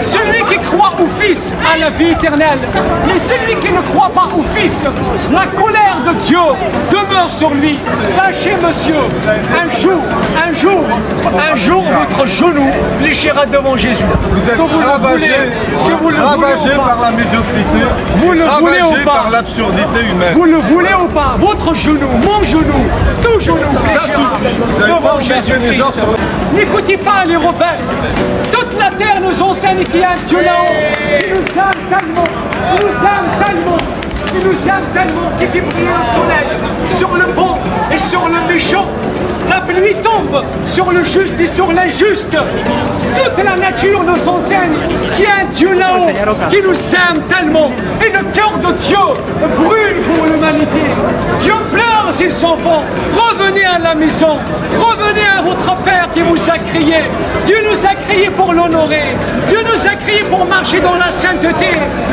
Celui qui croit au Fils a la vie éternelle. Mais celui qui ne croit pas au Fils, la colère de Dieu demeure sur lui. Sachez, monsieur, un jour, votre genou fléchira devant Jésus. Vous êtes ravagé par la médiocrité, vous le voulez ou pas, par l'absurdité humaine. Vous le voulez ou pas, votre genou, mon genou, tout genou fléchira devant Jésus-Christ. N'écoutez pas les rebelles. Toute la terre nous enseigne qu'il y a un Dieu là-haut qui nous aime tellement, qui fait briller le soleil sur le bon et sur le méchant. La pluie tombe sur le juste et sur l'injuste. Toute la nature nous enseigne qu'il y a un Dieu là-haut qui nous aime tellement. Et le cœur de Dieu brûle pour l'humanité. Dieu pleure ses enfants. Revenez à la maison. Revenez à votre Père qui vous a crié. Dieu nous a crié pour l'honorer. Dieu nous a crié pour marcher dans la sainteté.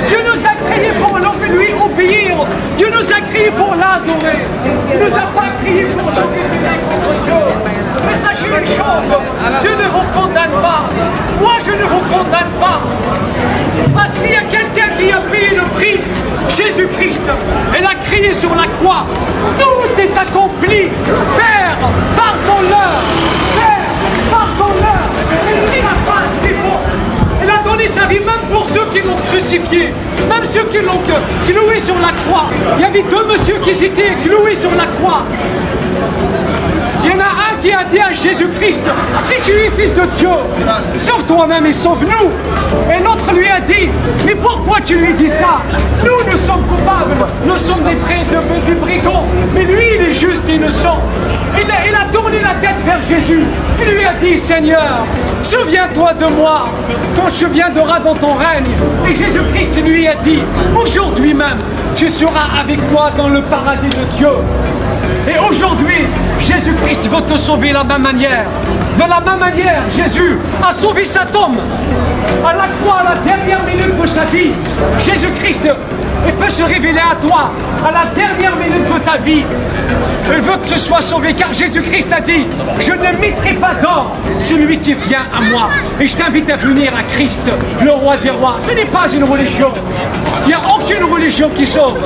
Dieu nous a crié pour lui obéir. Dieu nous a crié pour l'adorer. Il ne nous a pas crié pour se révéler contre Dieu. Mais sachez une chose, Dieu ne vous condamne pas. Moi, je ne vous condamne pas. Parce qu'il y a quelqu'un qui a payé le prix, Jésus-Christ. Elle a crié sur la croix. Tout est accompli. Père, pardonne-leur. Père, pardonne-leur. Il n'a pas ce qu'il faut. Elle a donné sa vie même pour ceux qui l'ont crucifié, même ceux qui l'ont cloué sur la croix. Il y avait deux messieurs qui étaient cloués sur la croix. Il y en a un qui a dit à Jésus-Christ, si tu es fils de Dieu, sauve toi-même et sauve-nous. Et l'autre lui a dit, mais pourquoi tu lui dis ça? Nous sommes coupables, nous sommes des brigands, mais lui il est juste et innocent. Il a tourné la tête vers Jésus. Il lui a dit, Seigneur, souviens-toi de moi quand je viendrai dans ton règne. Et Jésus-Christ lui a dit, aujourd'hui même, tu seras avec moi dans le paradis de Dieu. Et aujourd'hui, Jésus-Christ veut te sauver de la même manière. De la même manière, Jésus a sauvé cet homme. À la croix, à la dernière minute de sa vie, Jésus-Christ peut se révéler à toi à la dernière minute de ta vie. Il veut que tu sois sauvé, car Jésus-Christ a dit, je ne mettrai pas d'or celui qui vient à moi. Et je t'invite à venir à Christ, le roi des rois. Ce n'est pas une religion. Il n'y a aucune religion qui sauve.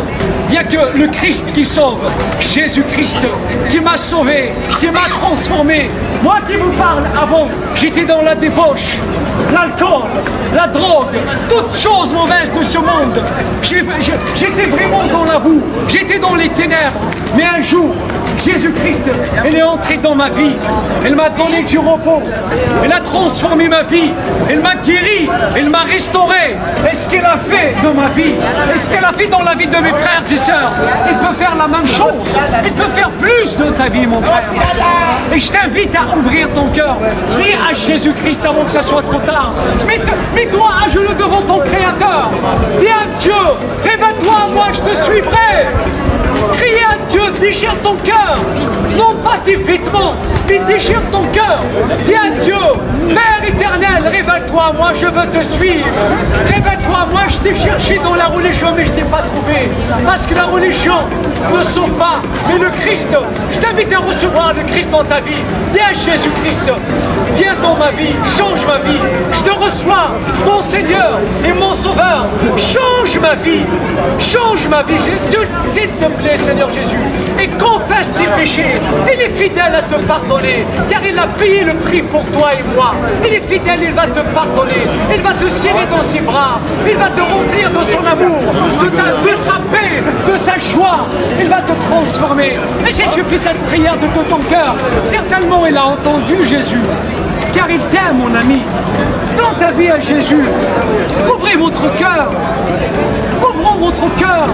Il n'y a que le Christ qui sauve. Jésus-Christ qui m'a sauvé, qui m'a transformé. Moi qui vous parle avant, j'étais dans la débauche, l'alcool, la drogue, toutes choses mauvaises de ce monde. J'étais vraiment dans la boue, j'étais dans les ténèbres. Mais un jour, Jésus-Christ, elle est entrée dans ma vie. Elle m'a donné du repos. Elle a transformé ma vie. Elle m'a guéri. Elle m'a restauré. Et ce qu'elle a fait dans ma vie, et ce qu'elle a fait dans la vie de mes frères et sœurs, elle peut faire la même chose. Elle peut faire plus de ta vie, mon frère. Et je t'invite à ouvrir ton cœur. Dis à Jésus-Christ avant que ça soit trop tard. Mets-toi à genoux devant ton Créateur. Dis à Dieu, révèle-toi à moi, je te suivrai. Crie à Dieu, déchire ton cœur, non pas tes vêtements, mais déchire ton cœur. Dis à Dieu, Père éternel, révèle-toi à moi, je veux te suivre. Révèle-toi à moi, je t'ai cherché dans la religion, mais je t'ai pas trouvé. Parce que la religion ne sauve pas, mais le Christ, je t'invite à recevoir le Christ dans ta vie. Dis à Jésus-Christ, viens dans ma vie, change ma vie. Je te reçois, mon Seigneur et mon Sauveur. Change ma vie, Jésus, s'il te plaît, Seigneur Jésus, et confesse tes péchés. Il est fidèle à te pardonner, car il a payé le prix pour toi et moi. Il est fidèle, il va te pardonner, il va te serrer dans ses bras, il va te remplir de son amour, de sa paix, de sa joie. Il va te transformer. Et si tu fais cette prière de tout ton cœur, certainement il a entendu Jésus, car il t'aime, mon ami. Dans ta vie à Jésus, ouvrez votre cœur. Ouvrons votre cœur.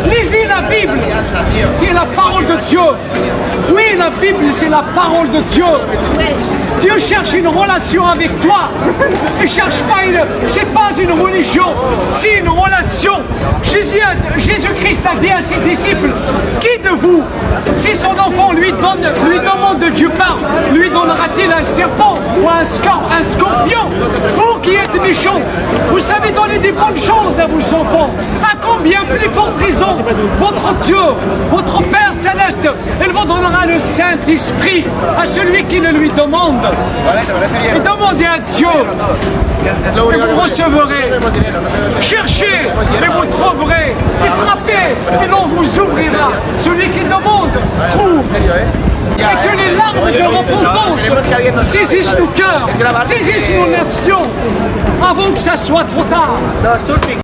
Lisez la Bible, qui est la parole de Dieu. Oui, la Bible, c'est la parole de Dieu. Dieu cherche une relation avec toi. Il ne cherche pas c'est pas une religion, c'est une relation. Jésus-Christ a dit à ses disciples, qui de vous, si son enfant lui demande du pain, lui donnera-t-il un serpent ou un scorpion? Vous qui êtes méchants, vous savez donner des bonnes choses à vos enfants. À combien plus forte raison, votre Dieu, votre Père Céleste, il vous donnera le Saint-Esprit à celui qui le lui demande. Et demandez à Dieu, et vous recevrez. Cherchez, et vous trouverez. Et frappez, et l'on vous ouvrira. Celui qui demande, trouve. Et que les larmes de repentance saisissent nos cœurs, saisissent nos nations, avant que ça soit trop tard.